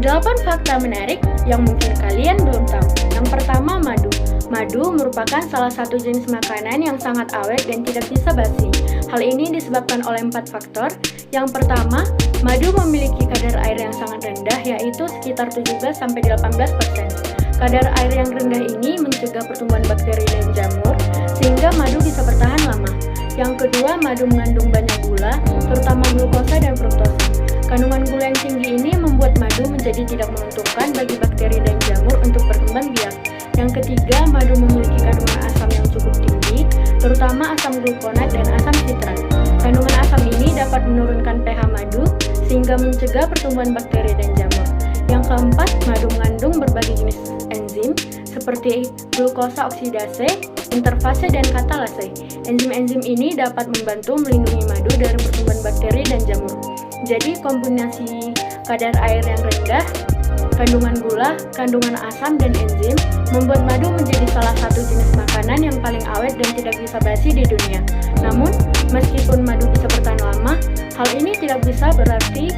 8 fakta menarik yang mungkin kalian belum tahu. Yang pertama, madu. Madu merupakan salah satu jenis makanan yang sangat awet dan tidak bisa basi. Hal ini disebabkan oleh 4 faktor. Yang pertama, madu memiliki kadar air yang sangat rendah, yaitu sekitar 17-18%. Kadar air yang rendah ini mencegah pertumbuhan bakteri dan jamur, sehingga madu bisa bertahan lama. Yang kedua, madu mengandung banyak gula, terutama glukosa dan fruktosa. Kandungan gula yang tinggi ini membuat madu menjadi tidak menguntungkan bagi bakteri dan jamur untuk berkembang biak. Yang ketiga, madu memiliki kandungan asam yang cukup tinggi, terutama asam glukonat dan asam sitrat. Kandungan asam ini dapat menurunkan pH madu, sehingga mencegah pertumbuhan bakteri dan jamur. Yang keempat, madu mengandung berbagai jenis enzim, seperti glukosa oksidase, interfase, dan katalase. Enzim-enzim ini dapat membantu melindungi madu dari pertumbuhan bakteri dan jamur. Jadi, kombinasi kadar air yang rendah, kandungan gula, kandungan asam, dan enzim membuat madu menjadi salah satu jenis makanan yang paling awet dan tidak bisa basi di dunia. Namun, meskipun madu bisa bertahan lama, hal ini tidak bisa berarti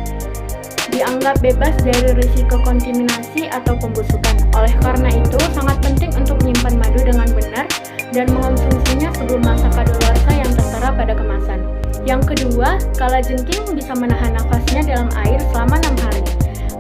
dianggap bebas dari risiko kontaminasi atau pembusukan. Oleh karena itu, sangat penting untuk menyimpan madu dengan benar dan mengonsumsinya sebelum masa kadaluarsa yang tertera pada kemasan. Yang kedua, kalajengking bisa menahan nafasnya dalam air selama 6 hari.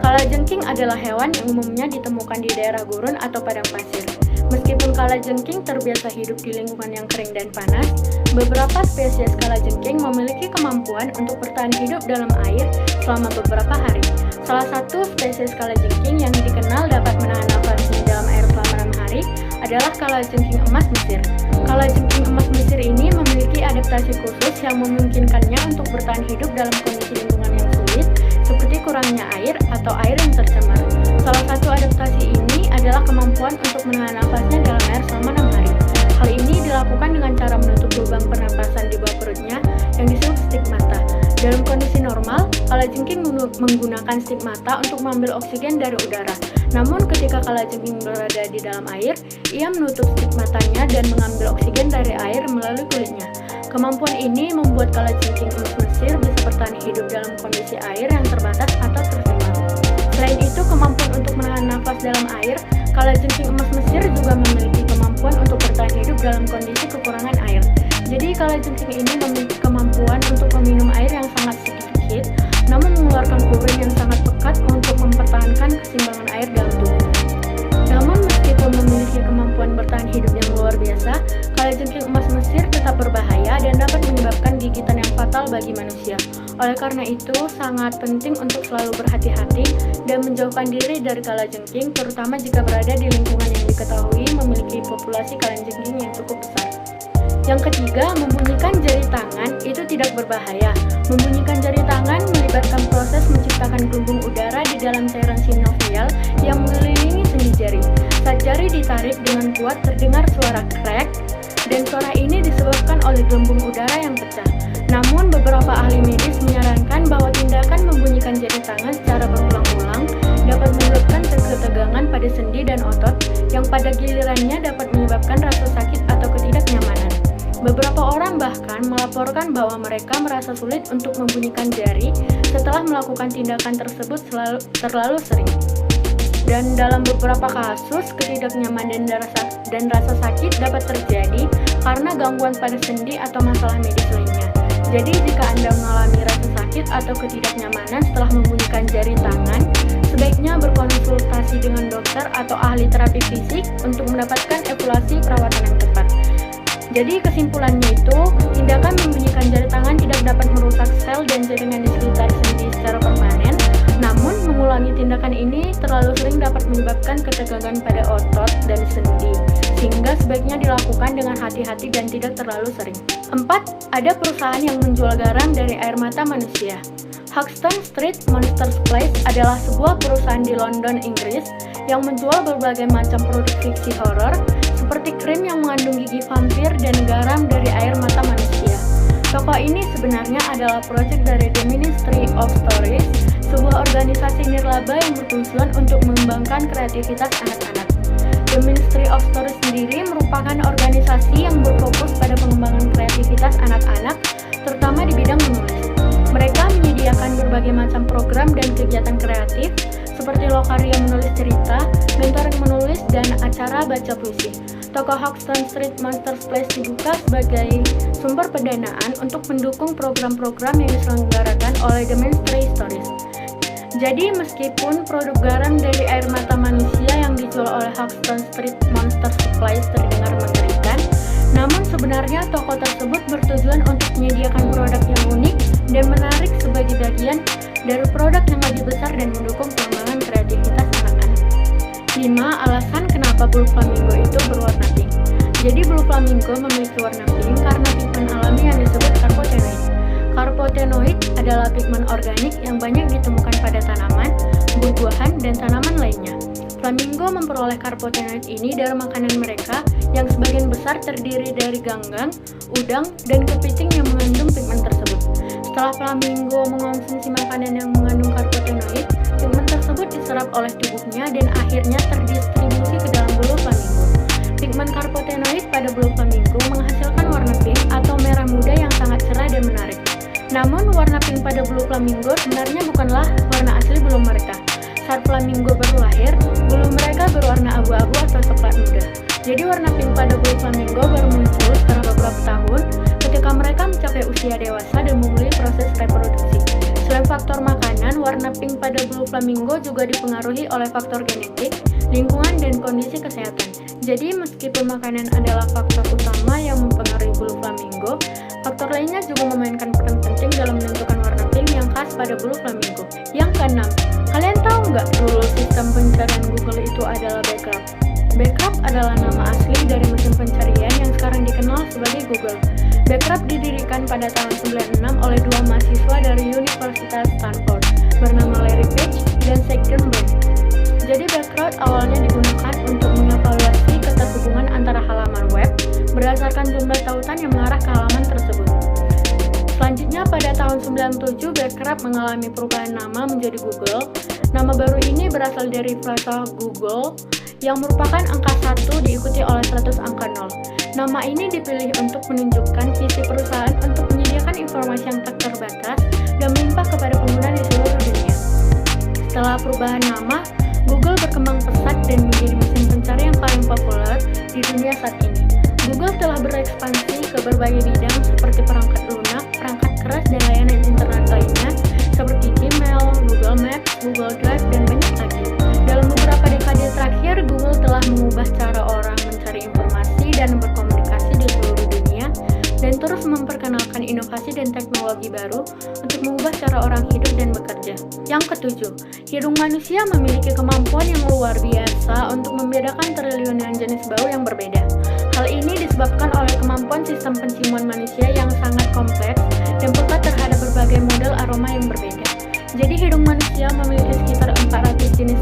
Kalajengking adalah hewan yang umumnya ditemukan di daerah gurun atau padang pasir. Meskipun kalajengking terbiasa hidup di lingkungan yang kering dan panas, beberapa spesies kalajengking memiliki kemampuan untuk bertahan hidup dalam air selama beberapa hari. Salah satu spesies kalajengking yang dikenal dapat menahan nafasnya dalam air selama 6 hari adalah kalajengking emas Mesir. Kalajengking emas Mesir ini memiliki adaptasi khusus yang memungkinkannya untuk bertahan hidup dalam kondisi lingkungan yang sulit, seperti kurangnya air atau air yang tercemar. Salah satu adaptasi ini adalah kemampuan untuk menahan nafasnya dalam air selama 6 hari. Hal ini dilakukan dengan cara menutup lubang pernapasan di bawah perutnya yang disebut stigmata. Dalam kondisi normal, kalajengking menggunakan stigmata untuk mengambil oksigen dari udara. Namun ketika kalajengking berada di dalam air, ia menutup stigmatanya dan mengambil oksigen dari air melalui kulitnya. Kemampuan ini membuat kalajengking emas Mesir bisa bertahan hidup dalam kondisi air yang terbatas atau tercemar. Selain itu, kemampuan untuk menahan nafas dalam air, kalajengking emas Mesir juga memiliki kemampuan untuk bertahan hidup dalam kondisi kekurangan air. Jadi, kalajengking ini memiliki kemampuan untuk meminum air yang sangat sedikit, namun mengeluarkan urin yang sangat pekat untuk mempertahankan keseimbangan air dalam tubuh. Namun, meskipun memiliki kemampuan bertahan hidup yang luar biasa, kalajengking emas Mesir tetap berbahaya dan dapat menyebabkan gigitan yang fatal bagi manusia. Oleh karena itu, sangat penting untuk selalu berhati-hati dan menjauhkan diri dari kalajengking, terutama jika berada di lingkungan yang diketahui memiliki populasi kalajengking yang cukup besar. Yang ketiga, membunyikan jari tangan itu tidak berbahaya. Membunyikan jari tangan melibatkan proses menciptakan gelembung udara di dalam cairan sinovial yang mengelilingi sendi jari. Saat jari ditarik dengan kuat, terdengar suara crack, dan suara ini disebabkan oleh gelembung udara yang pecah. Namun, beberapa ahli medis menyarankan bahwa tindakan membunyikan jari tangan secara berulang-ulang dapat menyebabkan ketegangan pada sendi dan otot yang pada gilirannya dapat menyebabkan rasa sakit atau ketidaknyamanan. Beberapa orang bahkan melaporkan bahwa mereka merasa sulit untuk membunyikan jari setelah melakukan tindakan tersebut terlalu sering. Dan dalam beberapa kasus, ketidaknyamanan dan rasa sakit dapat terjadi karena gangguan pada sendi atau masalah medis lainnya. Jadi, jika Anda mengalami rasa sakit atau ketidaknyamanan setelah membunyikan jari tangan, sebaiknya berkonsultasi dengan dokter atau ahli terapi fisik untuk mendapatkan evaluasi perawatan yang tepat. Jadi kesimpulannya itu, tindakan membunyikan jari tangan tidak dapat merusak sel dan jaringan di sekitar sendi secara permanen. Namun, mengulangi tindakan ini terlalu sering dapat menyebabkan ketegangan pada otot dan sendi, sehingga sebaiknya dilakukan dengan hati-hati dan tidak terlalu sering. 4. Ada perusahaan yang menjual garam dari air mata manusia. Hoxton Street Monsters Place adalah sebuah perusahaan di London, Inggris, yang menjual berbagai macam produk fiksi horor, seperti krim yang mengandung gigi vampir dan garam dari air mata manusia. Toko ini sebenarnya adalah proyek dari The Ministry of Stories, sebuah organisasi nirlaba yang bertujuan untuk mengembangkan kreativitas anak-anak. The Ministry of Stories sendiri merupakan organisasi yang berfokus pada pengembangan kreativitas anak-anak, terutama di bidang menulis. Mereka menyediakan berbagai macam program dan kegiatan kreatif, seperti Lokaria menulis cerita, mentoring menulis, dan acara baca puisi. Toko Hoxton Street Monsters Place dibuka sebagai sumber pendanaan untuk mendukung program-program yang diselenggarakan oleh The Mainstay Stories. Jadi meskipun produk garam dari air mata manusia yang dijual oleh Hoxton Street Monsters Place terdengar mengerikan, namun sebenarnya toko tersebut bertujuan untuk menyediakan produk yang unik dan menarik sebagai bagian dari produk yang lebih besar dan mendukung pengembangan kreativitas anak-anak. 5. Alasan kenapa bulu flamingo itu berwarna pink. Jadi bulu flamingo memiliki warna pink karena pigmen alami yang disebut karotenoid. Karotenoid adalah pigmen organik yang banyak ditemukan pada tanaman, buah-buahan, dan tanaman lainnya. Flamingo memperoleh karotenoid ini dari makanan mereka yang sebagian besar terdiri dari ganggang, udang, dan kepiting yang mengandung pigmen tersebut. Setelah flamingo mengonsumsi makanan yang mengandung karotenoid, pigmen tersebut diserap oleh tubuhnya dan akhirnya terdistribusi ke dalam bulu flamingo. Pigmen karotenoid pada bulu flamingo menghasilkan warna pink atau merah muda yang sangat cerah dan menarik. Namun, warna pink pada bulu flamingo sebenarnya bukanlah warna asli bulu mereka. Saat flamingo baru lahir, bulu mereka berwarna abu-abu atau coklat muda. Jadi warna pink pada bulu flamingo baru muncul setelah beberapa tahun ketika mereka mencapai usia dewasa dan memulai proses reproduksi. Selain faktor makanan, warna pink pada bulu flamingo juga dipengaruhi oleh faktor genetik, lingkungan, dan kondisi kesehatan. Jadi meskipun makanan adalah faktor utama yang mempengaruhi bulu flamingo, faktor lainnya juga memainkan peran penting dalam menentukan warna pink yang khas pada bulu flamingo. Yang keenam, kalian tahu nggak dulu sistem pencarian Google itu adalah Backup? Backup adalah nama asli dari mesin pencarian yang sekarang dikenal sebagai Google. Backup didirikan pada tahun 96 oleh dua mahasiswa dari Universitas Stanford bernama Larry Page dan Sergey Brin. Jadi Backup awalnya digunakan untuk mengevaluasi keterhubungan antara halaman web berdasarkan jumlah tautan yang mengarah ke halaman tersebut. Selanjutnya pada tahun 97 Backup mengalami perubahan nama menjadi Google. Nama baru ini berasal dari frasa Google yang merupakan angka 1 diikuti oleh 100 angka 0. Nama ini dipilih untuk menunjukkan visi perusahaan untuk menyediakan informasi yang tak terbatas dan melimpah kepada pengguna di seluruh dunia. Setelah perubahan nama, Google berkembang pesat dan menjadi mesin pencari yang paling populer di dunia saat ini. Google telah berekspansi ke berbagai bidang seperti perangkat lunak, perangkat keras, dan layanan internet lainnya seperti Gmail, Google Maps, Google Drive, dan banyak lagi. Dalam beberapa dekade terakhir, Google telah mengubah cara orang mencari informasi dan berkomunikasi di seluruh dunia dan terus memperkenalkan inovasi dan teknologi baru untuk mengubah cara orang hidup dan bekerja. Yang ketujuh, hidung manusia memiliki kemampuan yang luar biasa untuk membedakan triliunan jenis bau yang berbeda. Hal ini disebabkan oleh kemampuan sistem penciuman manusia yang sangat kompleks dan peka terhadap berbagai model aroma yang berbeda. Jadi hidung manusia memiliki sekitar 400 jenis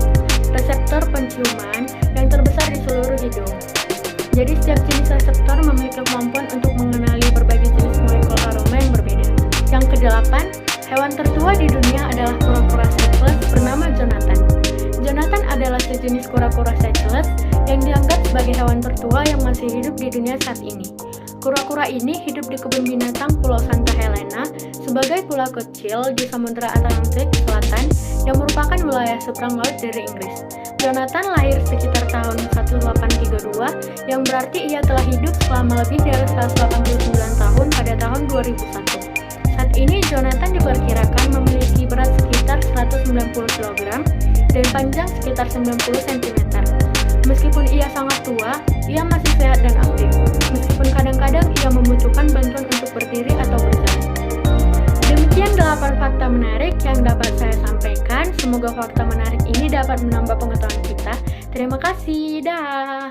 reseptor penciuman yang terbesar di seluruh hidung. Jadi setiap jenis reseptor memiliki kemampuan untuk mengenali berbagai jenis molekul aroma yang berbeda. Yang kedelapan, hewan tertua di dunia adalah kura-kura Cyclus bernama Jonathan. Jonathan adalah sejenis kura-kura Cyclus yang dianggap sebagai hewan tertua yang masih hidup di dunia saat ini. Kura-kura ini hidup di kebun binatang Pulau Santa Helena sebagai pulau kecil di Samudra Atlantik Selatan yang merupakan wilayah seberang laut dari Inggris. Jonathan lahir sekitar tahun 1832 yang berarti ia telah hidup selama lebih dari 189 tahun pada tahun 2001. Saat ini Jonathan diperkirakan memiliki berat sekitar 190 kg dan panjang sekitar 90 cm. Meskipun ia sangat tua, ia masih sehat dan aktif. Meskipun kadang-kadang ia membutuhkan bantuan untuk berdiri atau berjalan. Demikian 8 fakta menarik yang dapat saya sampaikan. Semoga fakta menarik ini dapat menambah pengetahuan kita. Terima kasih. Dah.